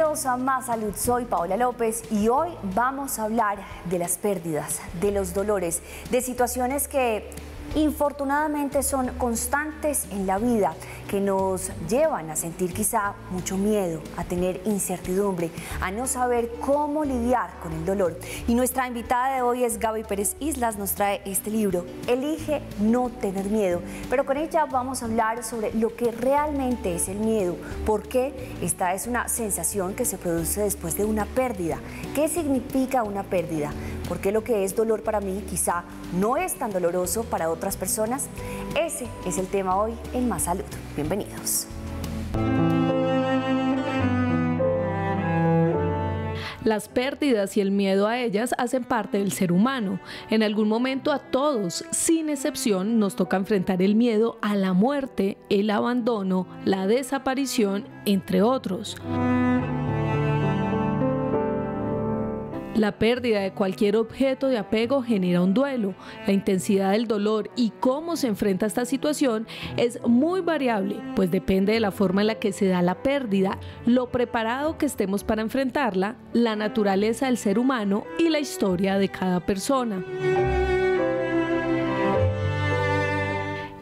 Bienvenidos a Más Salud, soy Paola López y hoy vamos a hablar de las pérdidas, de los dolores, de situaciones que infortunadamente son constantes en la vida, que nos llevan a sentir quizá mucho miedo, a tener incertidumbre, a no saber cómo lidiar con el dolor. Y nuestra invitada de hoy es Gaby Pérez Islas, nos trae este libro, Elige no tener miedo. Pero con ella vamos a hablar sobre lo que realmente es el miedo, por qué esta es una sensación que se produce después de una pérdida. ¿Qué significa una pérdida? ¿Por qué lo que es dolor para mí quizá no es tan doloroso para otras personas? Ese es el tema hoy en Más Salud. Bienvenidos. Las pérdidas y el miedo a ellas hacen parte del ser humano. En algún momento a todos, sin excepción, nos toca enfrentar el miedo a la muerte, el abandono, la desaparición, entre otros. La pérdida de cualquier objeto de apego genera un duelo. La intensidad del dolor y cómo se enfrenta a esta situación es muy variable, pues depende de la forma en la que se da la pérdida, lo preparado que estemos para enfrentarla, la naturaleza del ser humano y la historia de cada persona.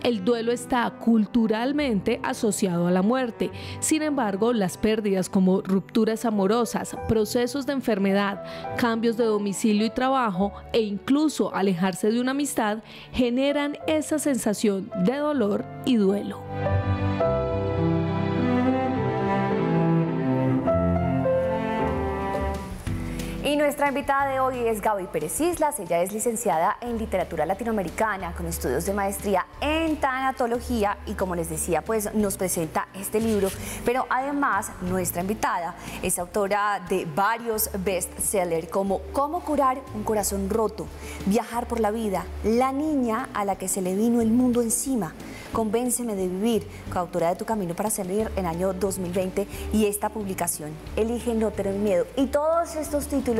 El duelo está culturalmente asociado a la muerte. Sin embargo, las pérdidas como rupturas amorosas, procesos de enfermedad, cambios de domicilio y trabajo e incluso alejarse de una amistad generan esa sensación de dolor y duelo. Y nuestra invitada de hoy es Gaby Pérez Islas. Ella es licenciada en literatura latinoamericana con estudios de maestría en tanatología y, como les decía, pues nos presenta este libro. Pero además nuestra invitada es autora de varios bestsellers como Cómo curar un corazón roto, Viajar por la vida, La niña a la que se le vino el mundo encima, Convénceme de vivir, coautora de Tu camino para salir en el año 2020, y esta publicación, Elige no tener miedo. Y todos estos títulos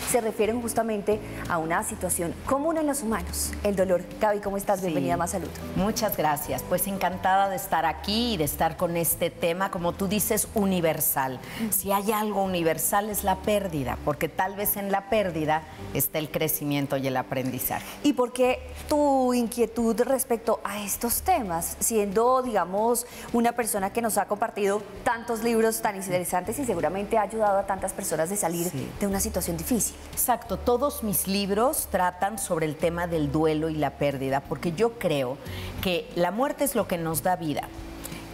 se refieren justamente a una situación común en los humanos, el dolor. Gaby, ¿cómo estás? Bienvenida a Más Salud. Muchas gracias. Pues encantada de estar aquí y de estar con este tema, como tú dices, universal. Si hay algo universal es la pérdida, porque tal vez en la pérdida está el crecimiento y el aprendizaje. ¿Y por qué tu inquietud respecto a estos temas? Siendo, digamos, una persona que nos ha compartido tantos libros tan interesantes y seguramente ha ayudado a tantas personas de salir de una situación difícil. Exacto, todos mis libros tratan sobre el tema del duelo y la pérdida, porque yo creo que la muerte es lo que nos da vida.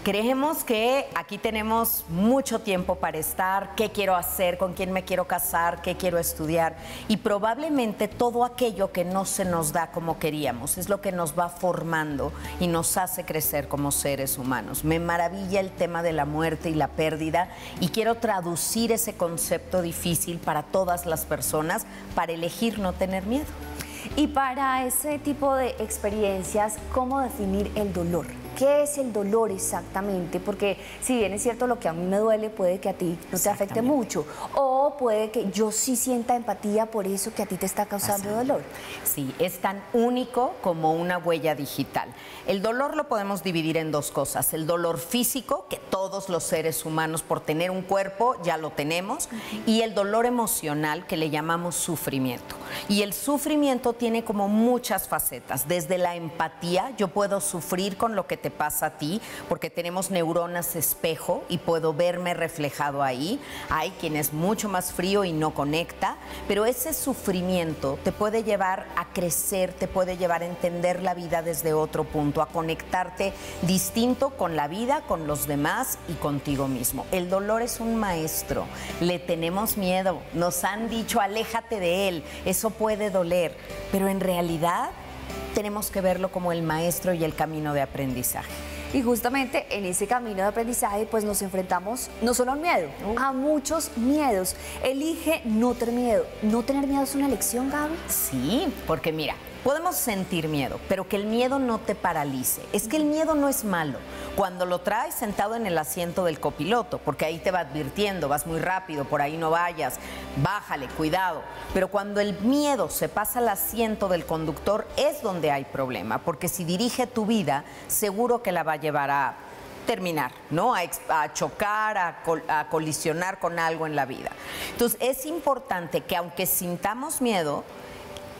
Creemos que aquí tenemos mucho tiempo para estar, qué quiero hacer, con quién me quiero casar, qué quiero estudiar, y probablemente todo aquello que no se nos da como queríamos es lo que nos va formando y nos hace crecer como seres humanos. Me maravilla el tema de la muerte y la pérdida y quiero traducir ese concepto difícil para todas las personas para elegir no tener miedo. Y para ese tipo de experiencias, ¿cómo definir el dolor? ¿Qué es el dolor exactamente? Porque si bien es cierto, lo que a mí me duele puede que a ti no te afecte mucho, o puede que yo sí sienta empatía por eso que a ti te está causando dolor. Sí, es tan único como una huella digital. El dolor lo podemos dividir en dos cosas: el dolor físico, que todos los seres humanos por tener un cuerpo ya lo tenemos, y el dolor emocional, que le llamamos sufrimiento. Y el sufrimiento tiene como muchas facetas. Desde la empatía, yo puedo sufrir con lo que te pasa a ti, porque tenemos neuronas espejo y puedo verme reflejado ahí. Hay quien es mucho más frío y no conecta, pero ese sufrimiento te puede llevar a crecer, te puede llevar a entender la vida desde otro punto, a conectarte distinto con la vida, con los demás y contigo mismo. El dolor es un maestro, le tenemos miedo, nos han dicho aléjate de él, eso puede doler, pero en realidad tenemos que verlo como el maestro y el camino de aprendizaje. Y justamente en ese camino de aprendizaje pues nos enfrentamos no solo al miedo, a muchos miedos. Elige no tener miedo. ¿No tener miedo es una elección, Gaby? Sí, porque mira, podemos sentir miedo, pero que el miedo no te paralice. Es que el miedo no es malo cuando lo traes sentado en el asiento del copiloto, porque ahí te va advirtiendo, vas muy rápido, por ahí no vayas, bájale, cuidado. Pero cuando el miedo se pasa al asiento del conductor es donde hay problema, porque si dirige tu vida, seguro que la va a llevar a terminar, ¿no? A chocar, a colisionar con algo en la vida. Entonces, es importante que aunque sintamos miedo,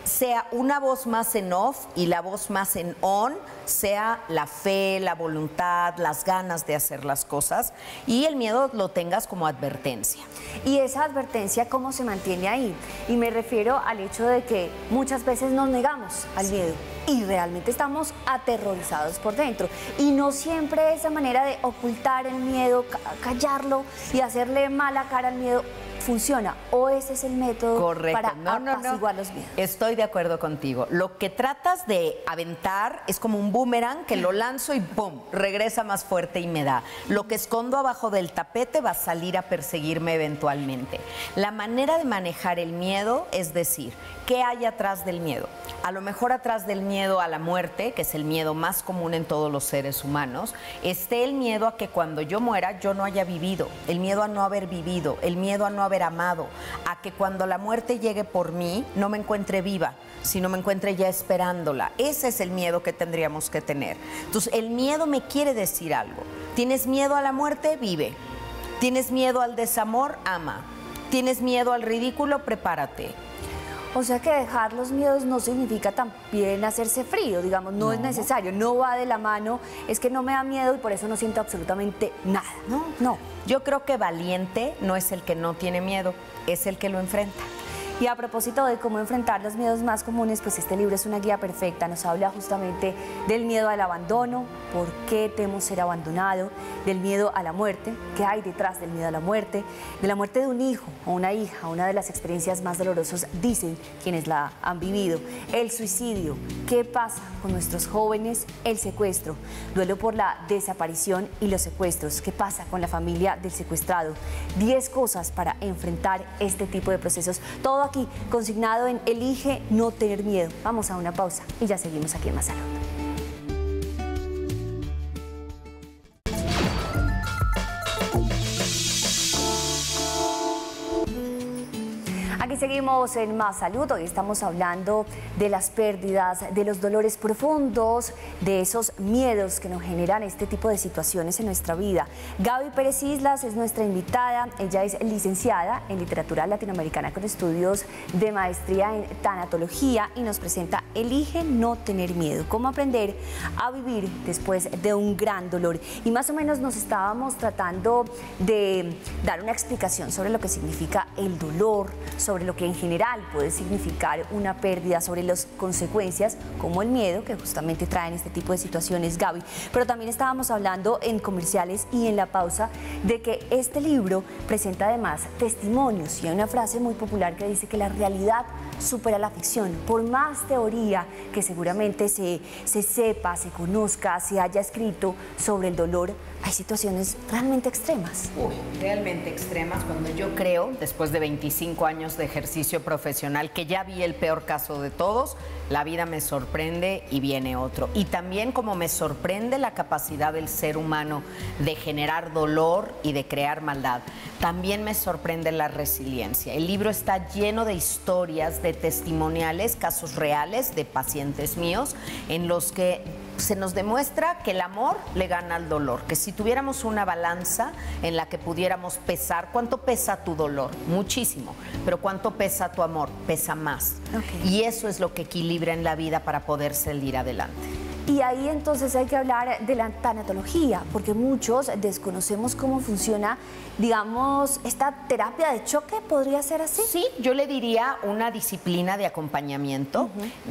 sea una voz más en off y la voz más en on sea la fe, la voluntad, las ganas de hacer las cosas, y el miedo lo tengas como advertencia. Y esa advertencia, ¿cómo se mantiene ahí? Y me refiero al hecho de que muchas veces nos negamos al miedo y realmente estamos aterrorizados por dentro. Y no siempre esa manera de ocultar el miedo, callarlo y hacerle mala cara al miedo funciona, o ese es el método para apaciguar los miedos. Estoy de acuerdo contigo. Lo que tratas de aventar es como un boomerang que lo lanzo y ¡pum!, regresa más fuerte y me da. Lo que escondo abajo del tapete va a salir a perseguirme eventualmente. La manera de manejar el miedo es decir, ¿qué hay atrás del miedo? A lo mejor atrás del miedo a la muerte, que es el miedo más común en todos los seres humanos, esté el miedo a que cuando yo muera yo no haya vivido, el miedo a no haber vivido, el miedo a no haber amado, a que cuando la muerte llegue por mí no me encuentre viva, sino me encuentre ya esperándola. Ese es el miedo que tendríamos que tener. Entonces, el miedo me quiere decir algo. ¿Tienes miedo a la muerte? Vive. ¿Tienes miedo al desamor? Ama. ¿Tienes miedo al ridículo? Prepárate. O sea que dejar los miedos no significa también hacerse frío, digamos, no es necesario, no va de la mano, es que no me da miedo y por eso no siento absolutamente nada. No. Yo creo que valiente no es el que no tiene miedo, es el que lo enfrenta. Y a propósito de cómo enfrentar los miedos más comunes, pues este libro es una guía perfecta. Nos habla justamente del miedo al abandono, por qué temo ser abandonado, del miedo a la muerte, qué hay detrás del miedo a la muerte, de la muerte de un hijo o una hija, una de las experiencias más dolorosas, dicen quienes la han vivido, el suicidio, qué pasa con nuestros jóvenes, el secuestro, duelo por la desaparición y los secuestros, qué pasa con la familia del secuestrado, 10 cosas para enfrentar este tipo de procesos. Todo aquí consignado en Elige no tener miedo. Vamos a una pausa y ya seguimos aquí en Más Salud. Aquí seguimos en Más Salud. Hoy estamos hablando de las pérdidas, de los dolores profundos, de esos miedos que nos generan este tipo de situaciones en nuestra vida. Gaby Pérez Islas es nuestra invitada. Ella es licenciada en Literatura Latinoamericana con estudios de maestría en tanatología y nos presenta Elige no tener miedo, cómo aprender a vivir después de un gran dolor. Y más o menos nos estábamos tratando de dar una explicación sobre lo que significa el dolor, sobre lo que en general puede significar una pérdida, sobre las consecuencias como el miedo que justamente traen este tipo de situaciones, Gaby. Pero también estábamos hablando en comerciales y en la pausa de que este libro presenta además testimonios, y hay una frase muy popular que dice que la realidad supera la ficción. Por más teoría que seguramente se sepa, se conozca, se haya escrito sobre el dolor, hay situaciones realmente extremas. Realmente extremas, cuando yo creo, después de 25 años de ejercicio profesional, que ya vi el peor caso de todos, la vida me sorprende y viene otro. Y también como me sorprende la capacidad del ser humano de generar dolor y de crear maldad, también me sorprende la resiliencia. El libro está lleno de historias, de testimoniales, casos reales de pacientes míos, en los que se nos demuestra que el amor le gana al dolor, que si tuviéramos una balanza en la que pudiéramos pesar, ¿cuánto pesa tu dolor? Muchísimo, pero ¿cuánto pesa tu amor? Pesa más. Y eso es lo que equilibra en la vida para poder salir adelante. Y ahí entonces hay que hablar de la tanatología, porque muchos desconocemos cómo funciona, digamos, esta terapia de choque, ¿podría ser así? Sí, yo le diría una disciplina de acompañamiento.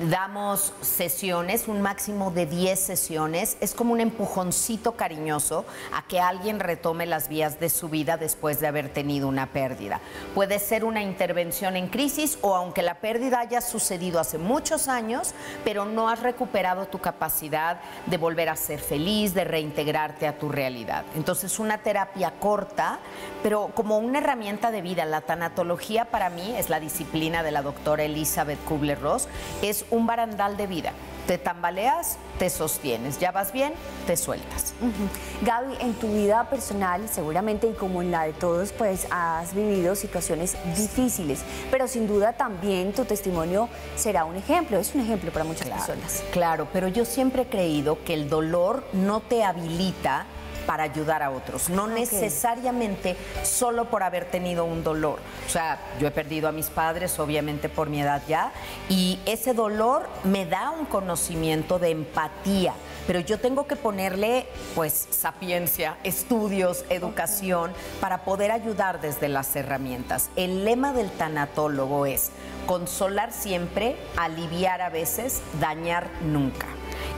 Damos sesiones, un máximo de 10 sesiones. Es como un empujoncito cariñoso a que alguien retome las vías de su vida después de haber tenido una pérdida. Puede ser una intervención en crisis o aunque la pérdida haya sucedido hace muchos años, pero no has recuperado tu capacidad de volver a ser feliz, de reintegrarte a tu realidad. Entonces, una terapia corta, pero como una herramienta de vida. La tanatología para mí es la disciplina de la doctora Elizabeth Kubler-Ross, es un barandal de vida. Te tambaleas, te sostienes, ya vas bien, te sueltas. Gaby, en tu vida personal, seguramente y como en la de todos, pues has vivido situaciones difíciles, pero sin duda también tu testimonio será un ejemplo, es un ejemplo para muchas personas. Claro, pero yo siempre he creído que el dolor no te habilita para ayudar a otros, no necesariamente solo por haber tenido un dolor. O sea, yo he perdido a mis padres, obviamente por mi edad ya, y ese dolor me da un conocimiento de empatía, pero yo tengo que ponerle, pues, sapiencia, estudios, educación, para poder ayudar desde las herramientas. El lema del tanatólogo es consolar siempre, aliviar a veces, dañar nunca.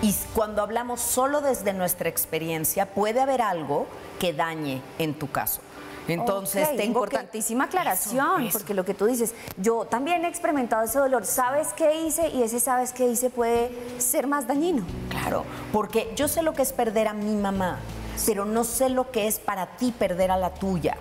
Y cuando hablamos solo desde nuestra experiencia, puede haber algo que dañe en tu caso. Entonces, tengo importantísima aclaración, porque lo que tú dices, yo también he experimentado ese dolor, ¿sabes qué hice? Y ese sabes qué hice puede ser más dañino. Claro, porque yo sé lo que es perder a mi mamá, pero no sé lo que es para ti perder a la tuya.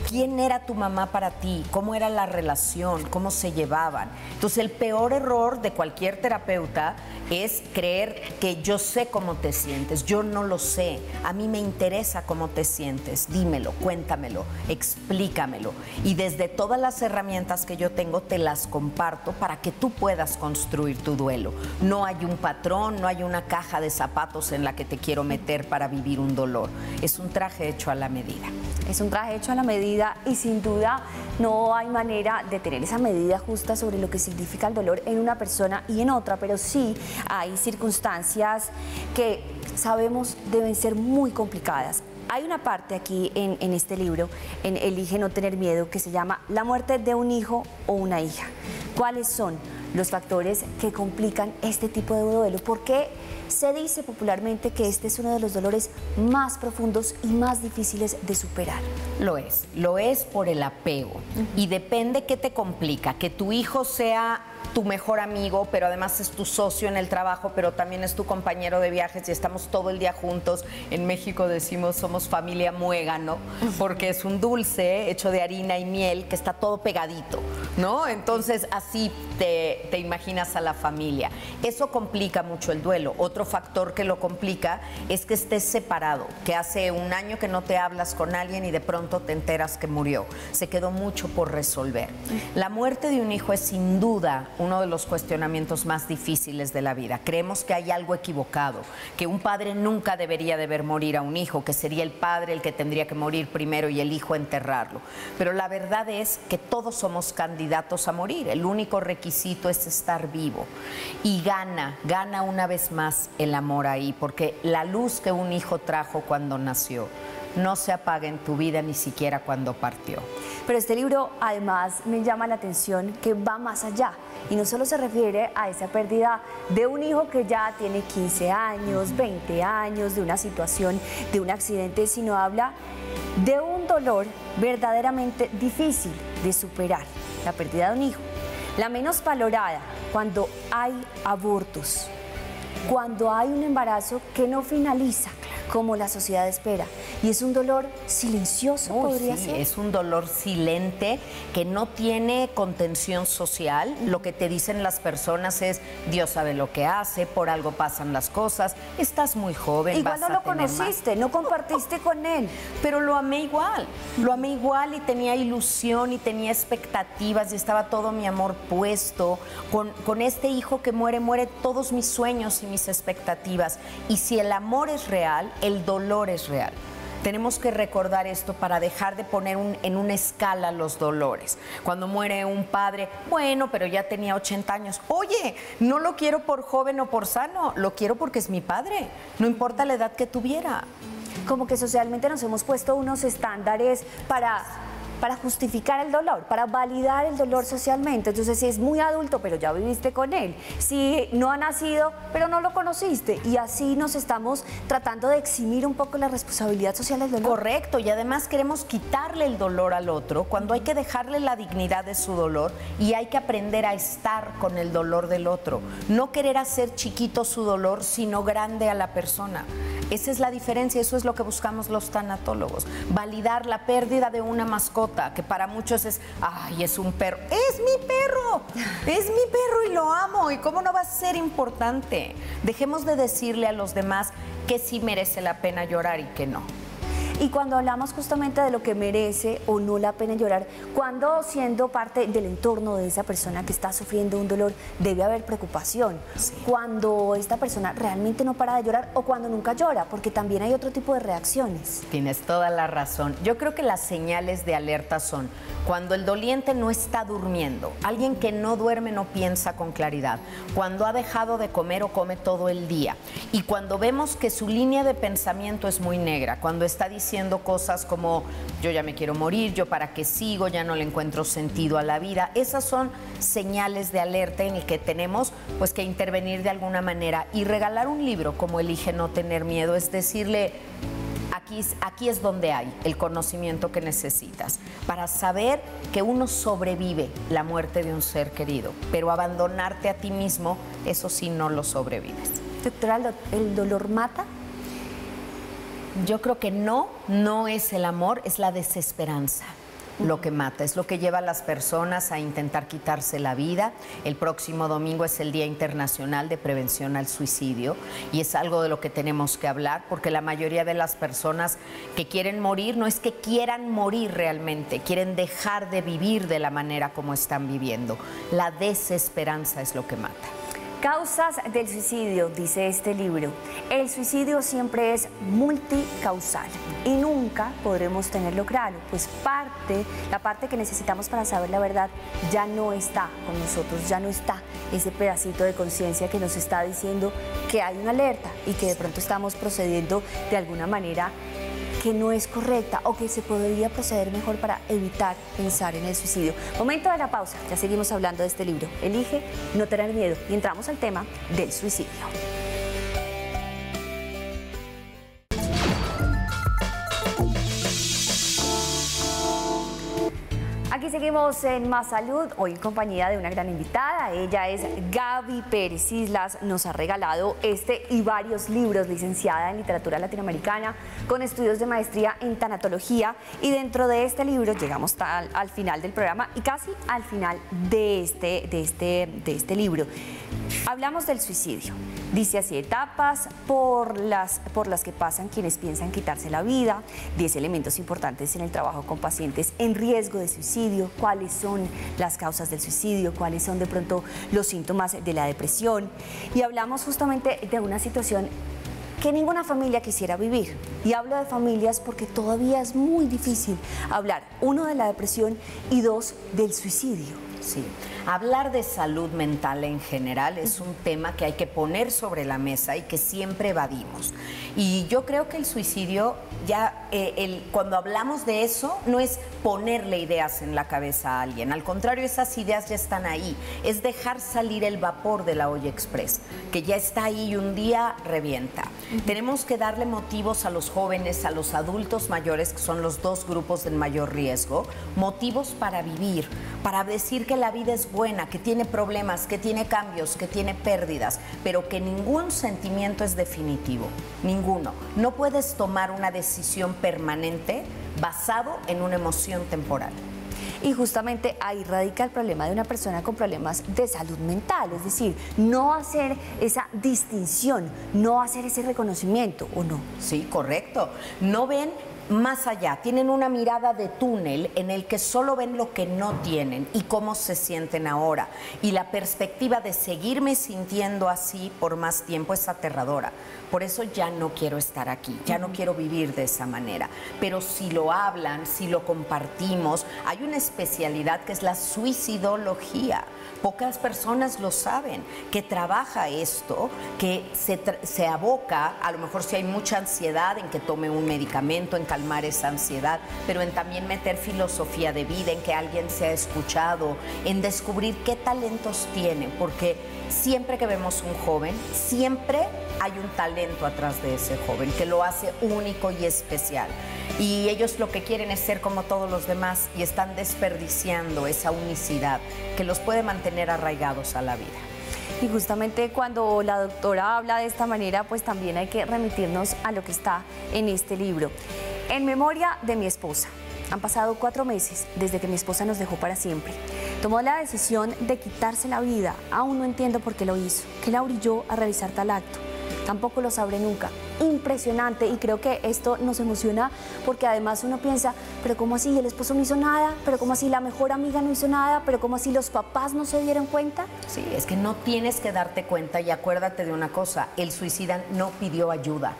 ¿Quién era tu mamá para ti? ¿Cómo era la relación? ¿Cómo se llevaban? Entonces, el peor error de cualquier terapeuta es creer que yo sé cómo te sientes. Yo no lo sé. A mí me interesa cómo te sientes. Dímelo, cuéntamelo, explícamelo. Y desde todas las herramientas que yo tengo, te las comparto para que tú puedas construir tu duelo. No hay un patrón, no hay una caja de zapatos en la que te quiero meter para vivir un dolor. Es un traje hecho a la medida. Es un traje hecho a la medida y sin duda no hay manera de tener esa medida justa sobre lo que significa el dolor en una persona y en otra, pero sí hay circunstancias que sabemos deben ser muy complicadas. Hay una parte aquí en este libro, en Elige no tener miedo, que se llama La muerte de un hijo o una hija. ¿Cuáles son los factores que complican este tipo de duelo? ¿Por qué se dice popularmente que este es uno de los dolores más profundos y más difíciles de superar? Lo es por el apego. Y depende qué te complica, que tu hijo sea tu mejor amigo, pero además es tu socio en el trabajo, pero también es tu compañero de viajes y estamos todo el día juntos. En México decimos somos familia muégano, porque es un dulce hecho de harina y miel que está todo pegadito, ¿no? Entonces así te imaginas a la familia. Eso complica mucho el duelo. Otro factor que lo complica es que estés separado, que hace un año que no te hablas con alguien y de pronto te enteras que murió. Se quedó mucho por resolver. La muerte de un hijo es sin duda uno de los cuestionamientos más difíciles de la vida. Creemos que hay algo equivocado, que un padre nunca debería de ver morir a un hijo, que sería el padre el que tendría que morir primero y el hijo enterrarlo. Pero la verdad es que todos somos candidatos a morir. El único requisito es estar vivo. Y gana una vez más el amor ahí, porque la luz que un hijo trajo cuando nació no se apaga en tu vida ni siquiera cuando partió. Pero este libro además me llama la atención que va más allá y no solo se refiere a esa pérdida de un hijo que ya tiene 15 años, 20 años, de una situación, de un accidente, sino habla de un dolor verdaderamente difícil de superar, la pérdida de un hijo, la menos valorada cuando hay abortos, cuando hay un embarazo que no finaliza como la sociedad espera. Y es un dolor silencioso, podría ser. Es un dolor silente que no tiene contención social. Lo que te dicen las personas es, Dios sabe lo que hace, por algo pasan las cosas, estás muy joven, igual vas no a lo conociste, no compartiste con él. Pero lo amé igual y tenía ilusión y tenía expectativas y estaba todo mi amor puesto. Con este hijo que muere todos mis sueños y mis expectativas. Y si el amor es real, el dolor es real. Tenemos que recordar esto para dejar de poner en una escala los dolores. Cuando muere un padre, bueno, pero ya tenía 80 años. Oye, no lo quiero por joven o por sano, lo quiero porque es mi padre. No importa la edad que tuviera. Como que socialmente nos hemos puesto unos estándares para justificar el dolor, para validar el dolor socialmente. Entonces, si es muy adulto, pero ya viviste con él. Si no ha nacido, pero no lo conociste. Y así nos estamos tratando de eximir un poco la responsabilidad social del dolor. Correcto, y además queremos quitarle el dolor al otro cuando hay que dejarle la dignidad de su dolor y hay que aprender a estar con el dolor del otro. No querer hacer chiquito su dolor, sino grande a la persona. Esa es la diferencia, eso es lo que buscamos los tanatólogos. Validar la pérdida de una mascota, que para muchos es, ay, es un perro. ¡Es mi perro! ¡Es mi perro y lo amo! ¿Y cómo no va a ser importante? Dejemos de decirle a los demás que sí merece la pena llorar y que no. Y cuando hablamos justamente de lo que merece o no la pena llorar, cuando siendo parte del entorno de esa persona que está sufriendo un dolor, debe haber preocupación. Sí. Cuando esta persona realmente no para de llorar o cuando nunca llora, porque también hay otro tipo de reacciones. Tienes toda la razón. Yo creo que las señales de alerta son cuando el doliente no está durmiendo, alguien que no duerme no piensa con claridad, cuando ha dejado de comer o come todo el día y cuando vemos que su línea de pensamiento es muy negra, cuando está diciendo cosas como yo ya me quiero morir, yo para qué sigo, ya no le encuentro sentido a la vida. Esas son señales de alerta en el que tenemos pues que intervenir de alguna manera, y regalar un libro como Elige no tener miedo es decirle: aquí es donde hay el conocimiento que necesitas para saber que uno sobrevive la muerte de un ser querido, pero abandonarte a ti mismo, eso sí no lo sobrevives. Doctora, ¿el dolor mata? Yo creo que no es el amor, es la desesperanza. Lo que mata, es lo que lleva a las personas a intentar quitarse la vida. El próximo domingo es el Día Internacional de Prevención al Suicidio y es algo de lo que tenemos que hablar, porque la mayoría de las personas que quieren morir no es que quieran morir realmente, quieren dejar de vivir de la manera como están viviendo. La desesperanza es lo que mata. Causas del suicidio, dice este libro. El suicidio siempre es multicausal y nunca podremos tenerlo claro, pues la parte que necesitamos para saber la verdad ya no está con nosotros, ya no está ese pedacito de conciencia que nos está diciendo que hay una alerta y que de pronto estamos procediendo de alguna manera que no es correcta o que se podría proceder mejor para evitar pensar en el suicidio. Momento de la pausa, ya seguimos hablando de este libro, Elige no tener miedo, y entramos al tema del suicidio. Aquí seguimos en Más Salud, hoy en compañía de una gran invitada. Ella es Gaby Pérez Islas, nos ha regalado este y varios libros, licenciada en literatura latinoamericana, con estudios de maestría en tanatología, y dentro de este libro llegamos al final del programa y casi al final de este libro. Hablamos del suicidio. Dice así: etapas por las que pasan quienes piensan quitarse la vida, 10 elementos importantes en el trabajo con pacientes en riesgo de suicidio, cuáles son las causas del suicidio, cuáles son de pronto los síntomas de la depresión. Y hablamos justamente de una situación que ninguna familia quisiera vivir. Y hablo de familias porque todavía es muy difícil hablar, uno, de la depresión y dos, del suicidio. Sí, hablar de salud mental en general es un tema que hay que poner sobre la mesa y que siempre evadimos. Y yo creo que el suicidio, cuando hablamos de eso, no es ponerle ideas en la cabeza a alguien. Al contrario, esas ideas ya están ahí. Es dejar salir el vapor de la olla express, que ya está ahí y un día revienta. Tenemos que darle motivos a los jóvenes, a los adultos mayores, que son los dos grupos de mayor riesgo, motivos para vivir, para decir que la vida es buena, que tiene problemas, que tiene cambios, que tiene pérdidas, pero que ningún sentimiento es definitivo, ninguno. No puedes tomar una decisión permanente basado en una emoción temporal. Y justamente ahí radica el problema de una persona con problemas de salud mental, es decir, no hacer esa distinción, no hacer ese reconocimiento, ¿o no? Sí, correcto. No ven más allá, tienen una mirada de túnel en el que solo ven lo que no tienen y cómo se sienten ahora. Y la perspectiva de seguirme sintiendo así por más tiempo es aterradora. Por eso ya no quiero estar aquí, ya no quiero vivir de esa manera. Pero si lo hablan, si lo compartimos, hay una especialidad que es la suicidología. Pocas personas lo saben, que trabaja esto, que se aboca, a lo mejor si hay mucha ansiedad, en que tome un medicamento, en calmar esa ansiedad, pero en también meter filosofía de vida, en que alguien sea escuchado, en descubrir qué talentos tiene, porque siempre que vemos un joven, siempre hay un talento atrás de ese joven que lo hace único y especial. Y ellos lo que quieren es ser como todos los demás y están desperdiciando esa unicidad que los puede mantener arraigados a la vida. Y justamente cuando la doctora habla de esta manera, pues también hay que remitirnos a lo que está en este libro. En memoria de mi esposa. Han pasado 4 meses desde que mi esposa nos dejó para siempre. Tomó la decisión de quitarse la vida. Aún no entiendo por qué lo hizo. ¿Qué la orilló a realizar tal acto? Tampoco lo sabré nunca. impresionante, y creo que esto nos emociona porque además uno piensa, pero ¿cómo así el esposo no hizo nada? ¿Pero cómo así la mejor amiga no hizo nada? ¿Pero cómo así los papás no se dieron cuenta? Sí, es que no tienes que darte cuenta, y acuérdate de una cosa, el suicida no pidió ayuda.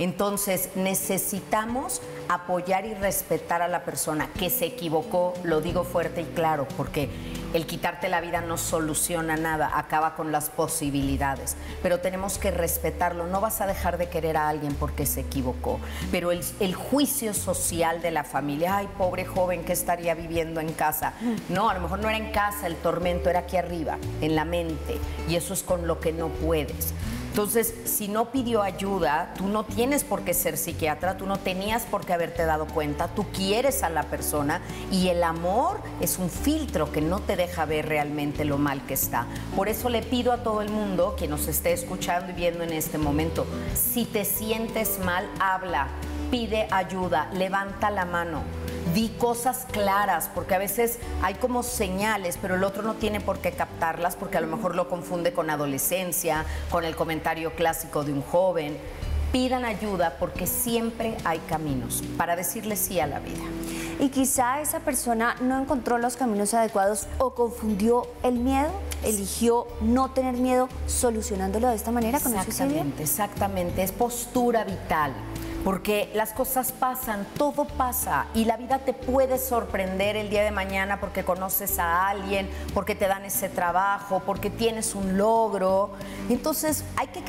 Entonces necesitamos apoyar y respetar a la persona que se equivocó, lo digo fuerte y claro, porque el quitarte la vida no soluciona nada, acaba con las posibilidades, pero tenemos que respetarlo. No vas a dejar de querer a alguien porque se equivocó, pero el juicio social de la familia, ay, pobre joven, ¿qué estaría viviendo en casa? No, a lo mejor no era en casa, el tormento era aquí arriba, en la mente, y eso es con lo que no puedes. Entonces, si no pidió ayuda, tú no tienes por qué ser psiquiatra, tú no tenías por qué haberte dado cuenta, tú quieres a la persona, y el amor es un filtro que no te deja ver realmente lo mal que está. Por eso le pido a todo el mundo que nos esté escuchando y viendo en este momento, si te sientes mal, habla, pide ayuda, levanta la mano. Di cosas claras, porque a veces hay como señales, pero el otro no tiene por qué captarlas, porque a lo mejor lo confunde con adolescencia, con el comentario clásico de un joven. Pidan ayuda, porque siempre hay caminos para decirle sí a la vida. Y quizá esa persona no encontró los caminos adecuados o confundió el miedo, eligió no tener miedo solucionándolo de esta manera con el suicidio. Exactamente, exactamente, es postura vital. Porque las cosas pasan, todo pasa, y la vida te puede sorprender el día de mañana porque conoces a alguien, porque te dan ese trabajo, porque tienes un logro. Entonces hay que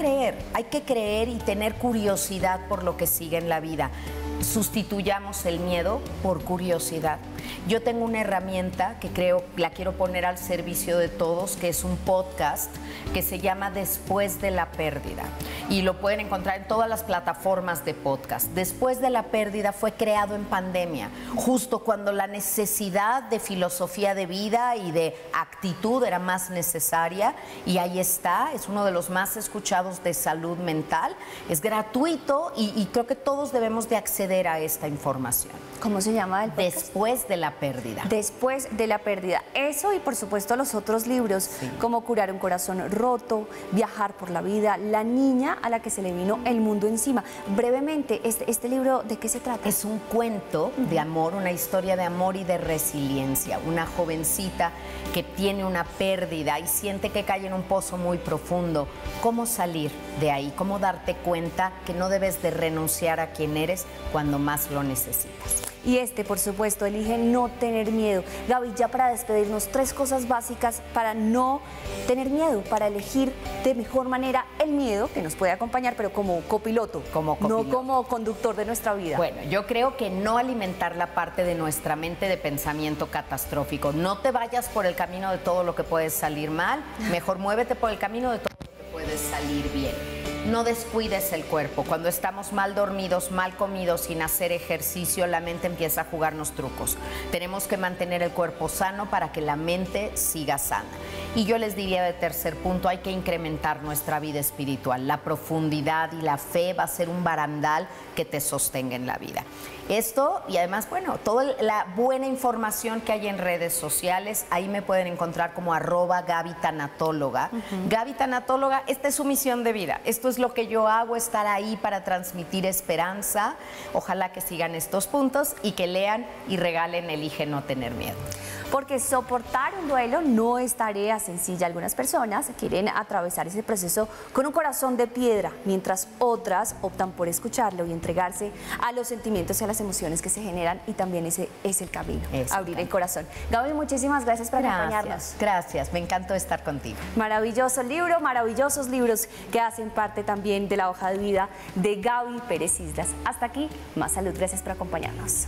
creer y tener curiosidad por lo que sigue en la vida. Sustituyamos el miedo por curiosidad. Yo tengo una herramienta que creo la quiero poner al servicio de todos, que es un podcast que se llama Después de la Pérdida, y lo pueden encontrar en todas las plataformas de podcast. Después de la Pérdida fue creado en pandemia, justo cuando la necesidad de filosofía de vida y de actitud era más necesaria, y ahí está, es uno de los más escuchados de salud mental, es gratuito, y creo que todos debemos de acceder a esta información. ¿Cómo se llama el podcast? Después de la Pérdida. Después de la Pérdida. Eso, y por supuesto los otros libros, como Curar un corazón roto, Viajar por la vida, La niña a la que se le vino el mundo encima. Brevemente, ¿este libro de qué se trata? Es un cuento de amor, una historia de amor y de resiliencia. Una jovencita que tiene una pérdida y siente que cae en un pozo muy profundo. ¿Cómo salir de ahí? ¿Cómo darte cuenta que no debes de renunciar a quien eres cuando más lo necesitas? Y por supuesto, elige no tener miedo. Gaby, ya para despedirnos, 3 cosas básicas para no tener miedo, para elegir de mejor manera el miedo, que nos puede acompañar, pero como copiloto, no como conductor de nuestra vida. Bueno, yo creo que no alimentar la parte de nuestra mente de pensamiento catastrófico. No te vayas por el camino de todo lo que puede salir mal, mejor muévete por el camino de todo lo que puede salir bien. No descuides el cuerpo. Cuando estamos mal dormidos, mal comidos, sin hacer ejercicio, la mente empieza a jugarnos trucos. Tenemos que mantener el cuerpo sano para que la mente siga sana. Y yo les diría de tercer punto, hay que incrementar nuestra vida espiritual. La profundidad y la fe va a ser un barandal que te sostenga en la vida. Esto, y además, bueno, toda la buena información que hay en redes sociales, ahí me pueden encontrar como @GabyTanatóloga. Gaby Tanatóloga, esta es su misión de vida. Esto es lo que yo hago, estar ahí para transmitir esperanza. Ojalá que sigan estos puntos y que lean y regalen Elige no tener miedo. Porque soportar un duelo no es tarea sencilla. Algunas personas quieren atravesar ese proceso con un corazón de piedra, mientras otras optan por escucharlo y entregarse a los sentimientos y a las emociones que se generan, y también ese es el camino, abrir el corazón. Gaby, muchísimas gracias por acompañarnos. Gracias, me encantó estar contigo. Maravilloso libro, maravillosos libros que hacen parte también de la hoja de vida de Gaby Pérez Islas. Hasta aquí, más salud, gracias por acompañarnos.